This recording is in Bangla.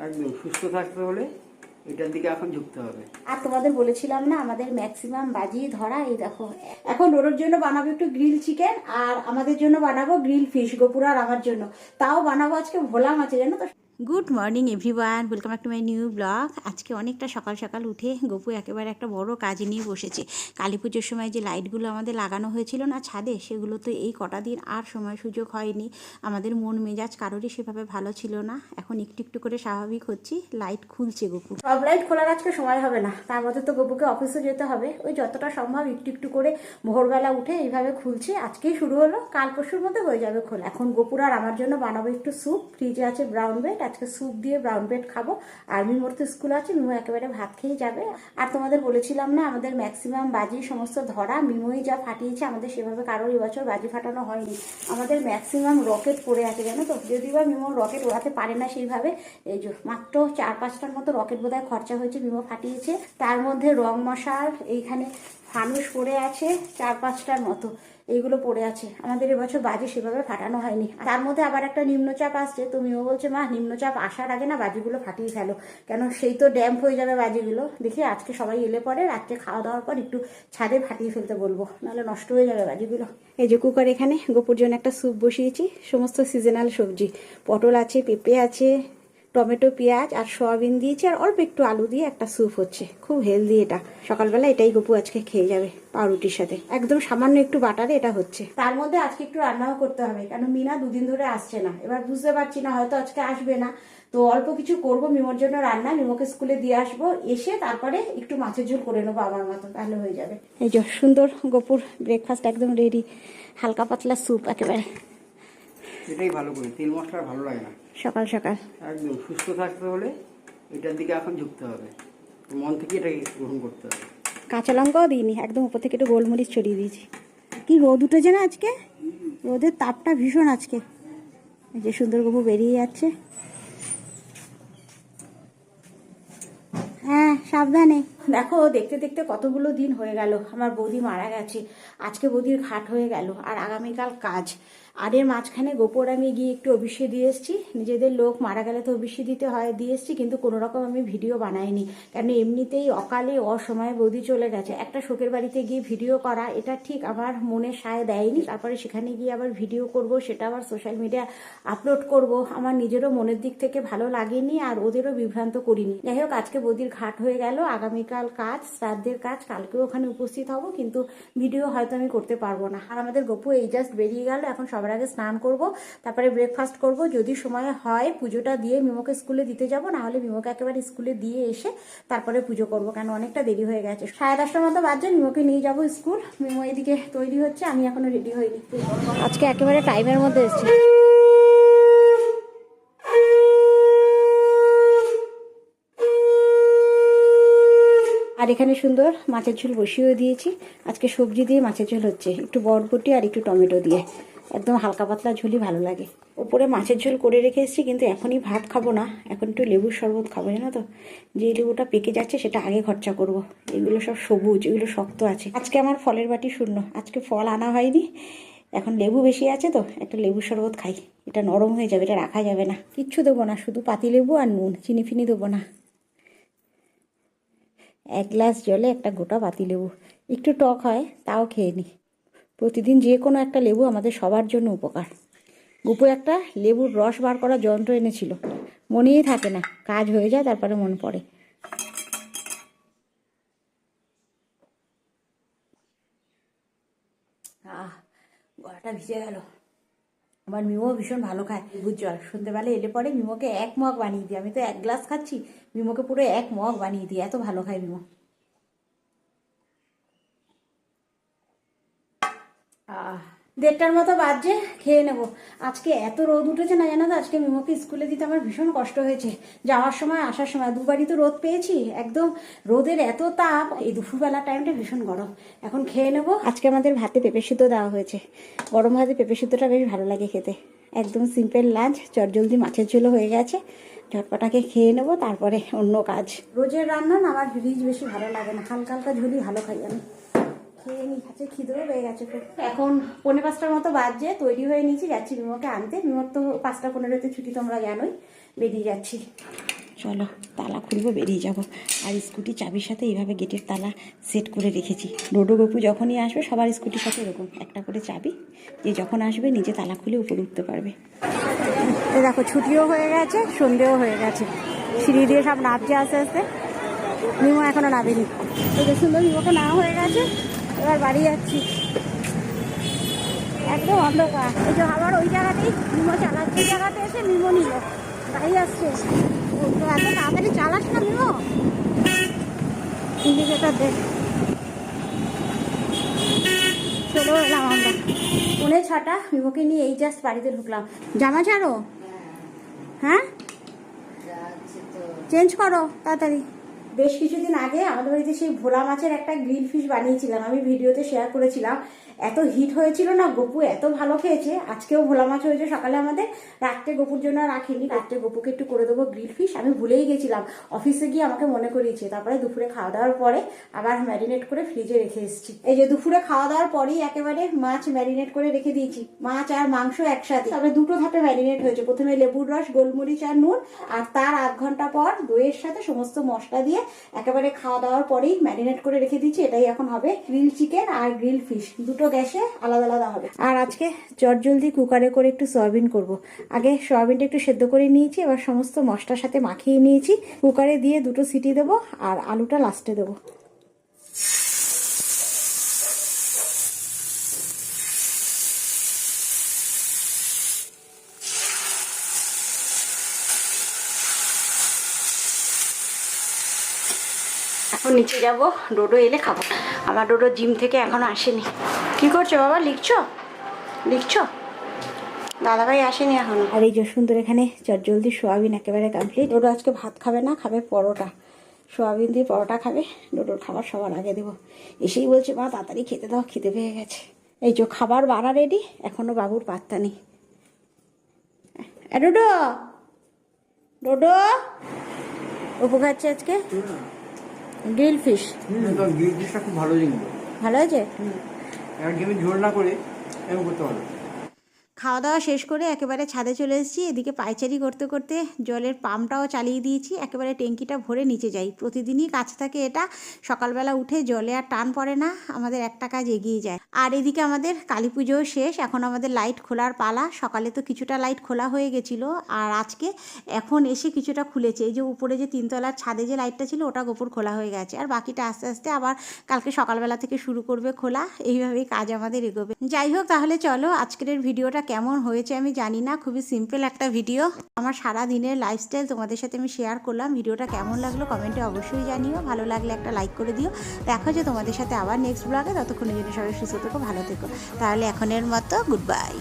একদম সুস্থ থাকতে হলে এটার দিকে এখন ঝুঁকতে হবে। আর তোমাদের বলেছিলাম না আমাদের ম্যাক্সিমাম বাজি ধরা, এই দেখো এখন ওর জন্য বানাবো একটু গ্রিল চিকেন, আর আমাদের জন্য বানাবো গ্রিল ফিশ, গোপুর আর আমার জন্য। তাও বানাবো আজকে ভোলা মাছে, জানো তো। Good morning everyone, welcome back to my new blog. আজকে অনেকটা সকাল সকাল উঠে গপু একেবারে একটা বড় কাজ নিয়ে বসেছে। কালী পুজোর সময় যে লাইটগুলো আমাদের লাগানো হয়েছিল না ছাদে, সেগুলো তো এই কটা দিন আর সময় সুযোগ হয়নি। আমাদের মন মেজাজ কারোরই সেভাবে ভালো ছিল না। এখন একটু একটু করে স্বাভাবিক হচ্ছি, লাইট খুলছে গপু। সব লাইট খোলার আজকে সময় হবে না, তার মধ্যে তো গপুকে অফিসে যেতে হবে। ওই যতটা সম্ভব একটু একটু করে ভোরবেলা উঠে এইভাবে খুলছে। আজকেই শুরু হলো, কাল পরশুর মধ্যে হয়ে যাবে খোলা। এখন গপুর আর আমার জন্য বানাবো একটু স্যুপ, ফ্রিজে আছে ব্রাউন ব্রেড, আজকে স্যুপ দিয়ে ব্রাউন ব্রেড খাবো। আর মিমোর তো স্কুল আছে, মিমো একেবারে ভাত খেয়ে যাবে। আর তোমাদের বলেছিলাম না আমাদের ম্যাক্সিমাম বাজি সমস্ত ধরা, মিমোই যা ফাটিয়েছে, আমাদের সেভাবে কারোর এবছর বাজি ফাটানো হয়নি। আমাদের ম্যাক্সিমাম রকেট পড়ে আছে, জানো তো। যদি বা মিমো রকেট ওড়াতে পারে না সেইভাবে, এই যে মাত্র 4-5টার মতো রকেট বোধহয় খরচা হয়েছে, মিমো ফাটিয়েছে। তার মধ্যে রং মশাল এইখানে ফানুস পড়ে আছে 4-5টার মতো, এইগুলো পড়ে আছে। আমাদের এবছর বাজি সেভাবে ফাটানো হয়নি। তার মধ্যে আবার একটা নিম্নচাপ আসছে, তো মিও বলছে মা নিম্নচাপ আসার আগে না বাজিগুলো ফাটিয়ে ফেলো, কেন সেই তো ড্যাম্প হয়ে যাবে বাজিগুলো। দেখি আজকে সবাই এলে পরে রাত্রে খাওয়া দাওয়ার পর একটু ছাদে ফাটিয়ে ফেলতে বলবো, নাহলে নষ্ট হয়ে যাবে বাজিগুলো। এই যে কুকার, এখানে গোপুর জন্য একটা স্যুপ বসিয়েছি, সমস্ত সিজনাল সবজি, পটল আছে, পেঁপে আছে, টমেটো, পেঁয়াজ আর সয়াবিন দিয়েছি, আর অল্প একটু আলু দিয়ে একটা স্যুপ হচ্ছে, খুব হেলদি এটা। সকালবেলা এটাই গপু আজকে খেয়ে যাবে পাউরুটির সাথে, একদম সামান্য একটু বাটারে এটা হচ্ছে। তার মধ্যে আজকে একটু রান্নাও করতে হবে, কারণ মিনা দুদিন ধরে আসছে না। এবার বুঝতে পারছি না, হয়তো আজকে আসবে না, তো অল্প কিছু করবো মিমোর জন্য রান্না। মিমোকে স্কুলে দিয়ে আসবো, এসে তারপরে একটু মাছের ঝোল করে নেবো আমার মতো, তাহলে হয়ে যাবে। এই যে সুন্দর গপুর ব্রেকফাস্ট একদম রেডি, হালকা পাতলা স্যুপ একেবারে। এটাই ভালো করে, তেল মশলা ভালো লাগে না সকাল সকাল। একদম সুস্থ থাকতে হলে এটার দিকে এখন ঝুঁকতে হবে, মন থেকে এটাকে গ্রহণ করতে হবে। কাঁচা লঙ্কাও দিইনি, একদম উপর থেকে একটু গোলমরিচ ছড়িয়ে দিয়েছি। কি রোদ উঠেছে না আজকে, রোদের তাপটা ভীষণ আজকে। এই যে সুন্দর গপু বেরিয়ে যাচ্ছে। হ্যাঁ সাবধানে। দেখো দেখতে দেখতে কতগুলো দিন হয়ে গেল, আমার বৌদি মারা গেছে, আজকে বৌদির ঘাট হয়ে গেল, আর আগামীকাল কাজ। আর এর মাঝখানে গোপর আমি গিয়ে একটু অভিষেক দিয়ে এসেছি। নিজেদের লোক মারা গেলে তো অভিষেক দিতে হয়, দিয়ে এসেছি, কিন্তু কোনো রকম আমি ভিডিও বানাইনি, কারণ এমনিতেই অকালে অসময়ে বৌদি চলে গেছে। একটা শোকের বাড়িতে গিয়ে ভিডিও করা এটা ঠিক আমার মনে সায় দেয়নি। তারপরে সেখানে গিয়ে আবার ভিডিও করব, সেটা আবার সোশ্যাল মিডিয়া আপলোড করব, আমার নিজেরও মনের দিক থেকে ভালো লাগেনি, আর ওদেরও বিভ্রান্ত করিনি। যাই হোক, আজকে বৌদির ঘাট হয়ে গেল, আগামীকাল কাজ, শ্রাদ্ধের কাজ, কালকেও ওখানে উপস্থিত হব, কিন্তু ভিডিও হয়তো আমি করতে পারবো না। আর আমাদের গপু এই জাস্ট বেরিয়ে গেল, এখন সবার আগে স্নান করব, তারপরে ব্রেকফাস্ট করব, যদি সময় হয় পুজোটা দিয়ে মিমোকে স্কুলে দিতে যাব, না হলে মিমোকে একেবারে স্কুলে দিয়ে এসে তারপরে পুজো করব, কেন অনেকটা দেরি হয়ে গেছে। 10:30টার মতো বাজছে, মিমোকে নিয়ে যাব স্কুল। মিমো এদিকে তৈরি হচ্ছে, আমি এখনো রেডি হইনি। আজকে একেবারে টাইমের মধ্যে এসেছি। আর এখানে সুন্দর মাছের ঝোল বসিয়েও দিয়েছি। আজকে সবজি দিয়ে মাছের ঝোল হচ্ছে, একটু বরবটি আর একটু টমেটো দিয়ে, একদম হালকা পাতলা ঝোলই ভালো লাগে। ওপরে মাছের ঝোল করে রেখে এসেছি, কিন্তু এখনই ভাত খাবো না, এখন একটু লেবুর শরবত খাবো, জানো তো। যে লেবুটা পেকে যাচ্ছে সেটা আগে খরচা করব। এগুলো সব সবুজ, এগুলো শক্ত আছে। আজকে আমার ফলের বাটি শূন্য, আজকে ফল আনা হয়নি। এখন লেবু বেশি আছে তো, একটা লেবুর শরবত খাই, এটা নরম হয়ে যাবে, এটা রাখা যাবে না। কিচ্ছু দেবো না, শুধু পাতি লেবু আর নুন, চিনি ফিনি দেবো না। 1 গ্লাস জলে একটা গোটা পাতি লেবু, একটু টক হয় তাও খেয়ে নিই। প্রতিদিন যে কোনো একটা লেবু আমাদের সবার জন্য উপকার। গুপু একটা লেবুর রস বার করার যন্ত্র এনেছিল, মনেই থাকে না, কাজ হয়ে যায় তারপরে মনে পড়ে। গলাটা ভিজে গেল। আমার মিমো ভীষণ ভালো খায় লেবুর জল, সন্ধ্যেবেলা এলে পরে মিমোকে 1 মগ বানিয়ে দিই। আমি তো 1 গ্লাস খাচ্ছি, মিমোকে পুরো 1 মগ বানিয়ে দিই, এত ভালো খায় মিমো। 1:30টার মতো বাজছে, খেয়ে নেবো। আজকে এত রোদ উঠেছে না, জানো তো, আজকে মিমোকে স্কুলে দিতে আমার ভীষণ কষ্ট হয়েছে। যাওয়ার সময় আসার সময় দুবারই তো রোদ পেয়েছি, একদম রোদের এত তাপ। এই দুপুরবেলা টাইমটা ভীষণ গরম। এখন খেয়ে নেবো। আজকে আমাদের ভাতে পেঁপে সিদ্ধ দেওয়া হয়েছে, গরম ভাতে পেঁপে সিদ্ধটা বেশ ভালো লাগে খেতে। একদম সিম্পল লাঞ্চ, চটজলদি মাছের ঝোলও হয়ে গেছে, ঝটপটাকে খেয়ে নেবো, তারপরে অন্য কাজ। রোজের রান্না না আমার রিচ বেশি ভালো লাগে না, হালকা হালকা ঝোলই ভালো খাই আমি। খেয়ে নি, খাচ্ছে, খিদেও পেয়ে গেছে খুব। এখন 4:45টার মতো বাজছে, তৈরি হয়ে নিয়েছি, যাচ্ছি মিমোকে আনতে। মিমোর তো 5টা 15-তে ছুটি, তোমরা জানোই, বেরিয়ে যাচ্ছি। চলো তালা খুলবো, বেরিয়ে যাব। আর স্কুটি চাবির সাথে এইভাবে গেটের তালা সেট করে রেখেছি। ডোডো গপু যখনই আসবে সবার স্কুটির সাথে এরকম একটা করে চাবি, যে যখন আসবে নিজে তালা খুলে উপরে উঠতে পারবে। এই দেখো ছুটিও হয়ে গেছে, সন্ধেও হয়ে গেছে, সিঁড়ি দিয়ে সব নামছে আস্তে আস্তে। মিমো এখনো নামেনি। এই যে সুন্দর মিমোকে না হয়ে গেছে, এবার বাড়ি যাচ্ছি। একদম অন্ধকার। এই যে আবার ওই জায়গাতেই মিমো চালাচ্ছে, জায়গাতে এসে মিমো নিল, গাড়ি আসছে। তো এত তাড়াতাড়ি চালাস না মিমো, ইন্ডিকেটার দেখ। চলে এলাম আমরা 6:45, মিমোকে নিয়ে এই জাস্ট বাড়িতে ঢুকলাম। জামা ছাড়ো, হ্যাঁ চেঞ্জ করো তাড়াতাড়ি। বেশ কিছুদিন আগে আমাদের বাড়িতে সেই ভোলা মাছের একটা গ্রিল ফিশ বানিয়েছিলাম, আমি ভিডিওতে শেয়ার করেছিলাম। এত হিট হয়েছিল না, গপু এত ভালো খেয়েছে। আজকেও ভোলা মাছ হয়েছে সকালে আমাদের, রাত্রে গপুর জন্য রাখিনি, রাত্রে গপুকে একটু করে দেবো গ্রিল ফিশ। আমি ভুলেই গেছিলাম, অফিসে গিয়ে আমাকে মনে করিয়েছে। তারপরে দুপুরে খাওয়া দাওয়ার পরে আবার ম্যারিনেট করে ফ্রিজে রেখে এসেছি। এই যে দুপুরে খাওয়া দাওয়ার পরেই একেবারে মাছ ম্যারিনেট করে রেখে দিয়েছি, মাছ আর মাংস একসাথে। তবে দুটো ধাপে ম্যারিনেট হয়েছে, প্রথমে লেবুর রস, গোলমরিচ আর নুন, আর তার আধ ঘন্টা পর দইয়ের সাথে সমস্ত মশলা দিয়ে একেবারে খাওয়া দাওয়ার পরেই ম্যারিনেট করে রেখে দিচ্ছি। এটাই এখন হবে গ্রিল চিকেন আর গ্রিল ফিশ, দুটো গ্যাসে আলাদা আলাদা হবে। আর আজকে চটজলদি কুকারে করে একটু সয়াবিন করব। আগে সয়াবিনটা একটু সেদ্ধ করে নিয়েছি, এবার সমস্ত মশলার সাথে মাখিয়ে নিয়েছি। কুকারে দিয়ে দুটো সিটি দেবো আর আলুটা লাস্টে দেবো। এখন নিচে যাব, ডোডো এলে খাবো। আমার ডোডো জিম থেকে এখনো আসেনি। কি করছো বাবা, লিখছো লিখছো? দাদাভাই আসেনি এখনো। আর এই যে সুন্দর এখানে চটজলদি সোয়াবিন একেবারে কমপ্লিট। ডোডো আজকে ভাত খাবে না, খাবে পরোটা, সোয়াবিন দিয়ে পরোটা খাবে। ডোডোর খাবার সবার আগে দেবো। এসেই বলছে মা তাড়াতাড়ি খেতে দাও, খেতে পেয়ে গেছে। এই যে খাবার বাড়া রেডি, এখনো বাবুর পাত্তা নেই। ডোডো ডোডো উপু খাচ্ছে আজকে গ্রিল ফিশ। গ্রিল ফিশটা খুব ভালো জিনিস, ভালো আছে। একদমই ঝোল না করে এমন করতে পারো। খাওয়া দাওয়া শেষ করে একেবারে ছাদে চলে এসেছি। এদিকে পায়চারি করতে করতে জলের পাম্পটাও চালিয়ে দিয়েছি, একেবারে ট্যাঙ্কিটা ভরে নিচে যাই। প্রতিদিনই কাজ থাকে এটা, সকালবেলা উঠে জলে আর টান পড়ে না, আমাদের একটা কাজ এগিয়ে যায়। আর এদিকে আমাদের কালী পুজোও শেষ, এখন আমাদের লাইট খোলার পালা। সকালে তো কিছুটা লাইট খোলা হয়ে গেছিলো, আর আজকে এখন এসে কিছুটা খুলেছে। এই যে উপরে যে 3তলার ছাদে যে লাইটটা ছিল ওটা গোপুর খোলা হয়ে গেছে, আর বাকিটা আস্তে আস্তে আবার কালকে সকালবেলা থেকে শুরু করবে খোলা। এইভাবেই কাজ আমাদের এগোবে। যাই হোক, তাহলে চলো আজকের ভিডিওটা কেমন হয়েছে আমি জানি না, খুবই সিম্পল একটা ভিডিও। আমার সারা দিনের লাইফস্টাইল তোমাদের সাথে আমি শেয়ার করলাম। ভিডিওটা কেমন লাগলো কমেন্টে অবশ্যই জানিও, ভালো লাগলে একটা লাইক করে দিও। দেখা যে তোমাদের সাথে আবার নেক্সট ব্লগে, ততক্ষণের জন্য সবাই সুস্থ থেকো, ভালো থেকো। তাহলে এখনের মতো গুড বাই।